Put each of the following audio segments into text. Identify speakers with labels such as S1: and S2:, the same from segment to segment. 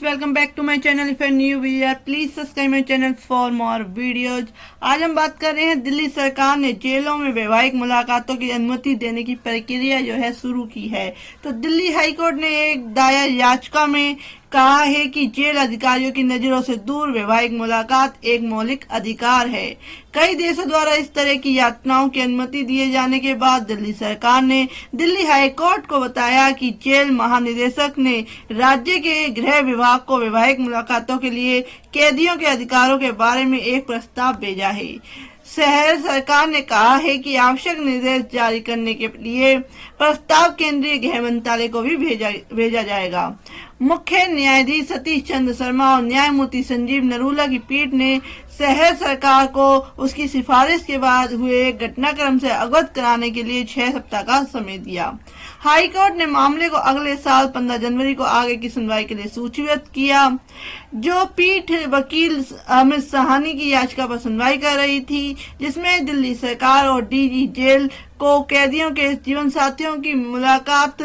S1: Friends, welcome back to my channel. If you new viewer please subscribe my channel for more videos. आज हम बात कर रहे हैं दिल्ली सरकार ने जेलों में वैवाहिक मुलाकातों की अनुमति देने की प्रक्रिया जो है शुरू की है। तो दिल्ली हाई कोर्ट ने एक दायर याचिका में कहा है कि जेल अधिकारियों की नजरों से दूर वैवाहिक मुलाकात एक मौलिक अधिकार है। कई देशों द्वारा इस तरह की यातनाओं की अनुमति दिए जाने के बाद दिल्ली सरकार ने दिल्ली हाई कोर्ट को बताया कि जेल महानिदेशक ने राज्य के गृह विभाग को वैवाहिक मुलाकातों के लिए कैदियों के अधिकारों के बारे में एक प्रस्ताव भेजा है। शहर सरकार ने कहा है कि आवश्यक निर्देश जारी करने के लिए प्रस्ताव केंद्रीय गृह मंत्रालय को भी भेजा जाएगा। मुख्य न्यायाधीश सतीश चंद्र शर्मा और न्यायमूर्ति संजीव नरूला की पीठ ने शहर सरकार को उसकी सिफारिश के बाद हुए घटनाक्रम से अवगत कराने के लिए 6 सप्ताह का समय दिया। हाई कोर्ट ने मामले को अगले साल 15 जनवरी को आगे की सुनवाई के लिए सूचीबद्ध किया। जो पीठ वकील अमित साहनी की याचिका पर सुनवाई कर रही थी, जिसमें दिल्ली सरकार और डीजी जेल को कैदियों के जीवन साथियों की मुलाकात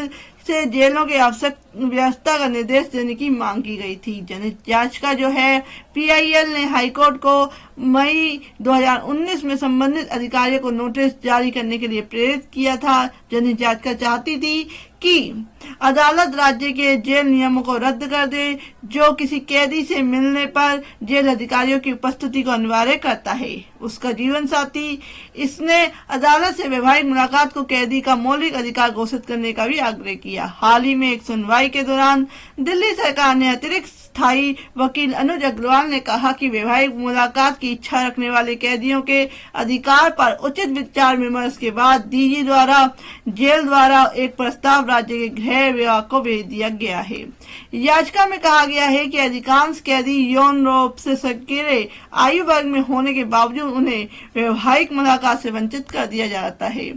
S1: से जेलों के आवश्यक व्यवस्था का निर्देश देने की मांग की गई थी। जनहित याचिका जो है पीआईएल ने हाईकोर्ट को मई 2019 में संबंधित अधिकारियों को नोटिस जारी करने के लिए प्रेरित किया था। जनहित याचिका चाहती थी कि अदालत राज्य के जेल नियमों को रद्द कर दे, जो किसी कैदी से मिलने पर जेल अधिकारियों की उपस्थिति को अनिवार्य करता है उसका जीवन साथी। इसने अदालत से वैवाहिक मुलाकात को कैदी का मौलिक अधिकार घोषित करने का भी आग्रह किया। हाल ही में एक सुनवाई के दौरान दिल्ली सरकार ने अतिरिक्त स्थायी वकील अनुज अग्रवाल ने कहा कि वैवाहिक मुलाकात की इच्छा रखने वाले कैदियों के अधिकार पर उचित विचार विमर्श के बाद डीजी द्वारा जेल द्वारा एक प्रस्ताव राज्य के गृह विभाग को भेज दिया गया है। याचिका में कहा गया है कि अधिकांश कैदी यौन रूप से सक्रिय आयु वर्ग में होने के बावजूद उन्हें वैवाहिक मुलाकात से वंचित कर दिया जाता है।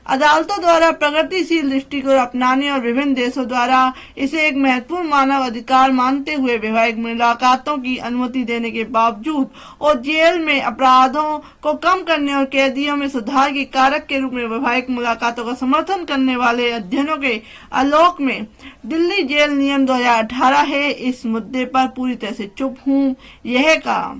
S1: अदालतों द्वारा प्रगतिशील दृष्टिकोण अपनाने और विभिन्न देशों द्वारा इसे एक महत्वपूर्ण मानव अधिकार मानते हुए वैवाहिक मुलाकातों की अनुमति देने के बावजूद और जेल में अपराधों को कम करने और कैदियों में सुधार के कारक के रूप में वैवाहिक मुलाकातों का समर्थन करने वाले अध्ययनों के आलोक में दिल्ली जेल नियम 2018 है। इस मुद्दे पर पूरी तरह से चुप हूँ, यह कहा।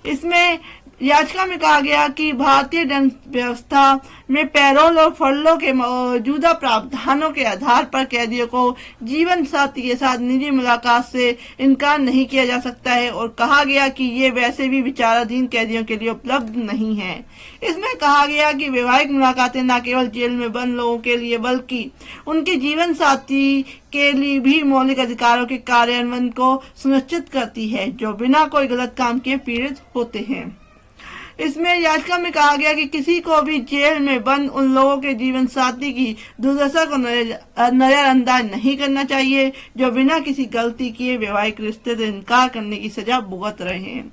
S1: इसमें याचिका में कहा गया कि भारतीय दंड व्यवस्था में पैरोल और फरलों के मौजूदा प्रावधानों के आधार पर कैदियों को जीवन साथी के साथ निजी मुलाकात से इनकार नहीं किया जा सकता है और कहा गया कि ये वैसे भी विचाराधीन कैदियों के लिए उपलब्ध नहीं है। इसमें कहा गया कि वैवाहिक मुलाकातें न केवल जेल में बंद लोगों के लिए बल्कि उनके जीवन साथी के लिए भी मौलिक अधिकारों के कार्यान्वयन को सुनिश्चित करती है, जो बिना कोई गलत काम किए पीड़ित होते हैं। इसमें याचिका में कहा गया कि किसी को भी जेल में बंद उन लोगों के जीवन साथी की दुर्दशा को नजरअंदाज नहीं करना चाहिए, जो बिना किसी गलती किए वैवाहिक रिश्ते से इनकार करने की सजा भुगत रहे हैं।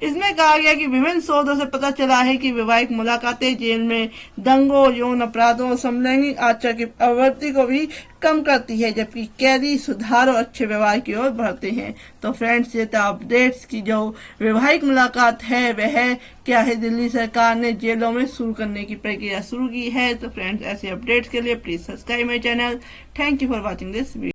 S1: इसमें कहा गया कि विभिन्न शोधों से पता चला है कि वैवाहिक मुलाकातें जेल में दंगों, यौन अपराधों और समलैंगिक आचरण की प्रवृत्ति को भी कम करती है, जबकि कैदी सुधार और अच्छे व्यवहार की ओर बढ़ते हैं। तो फ्रेंड्स, ये था अपडेट्स की जो वैवाहिक मुलाकात है वह क्या है दिल्ली सरकार ने जेलों में शुरू करने की प्रक्रिया शुरू की है। तो फ्रेंड्स, ऐसे अपडेट्स के लिए please subscribe my channel. Thank you for watching this video.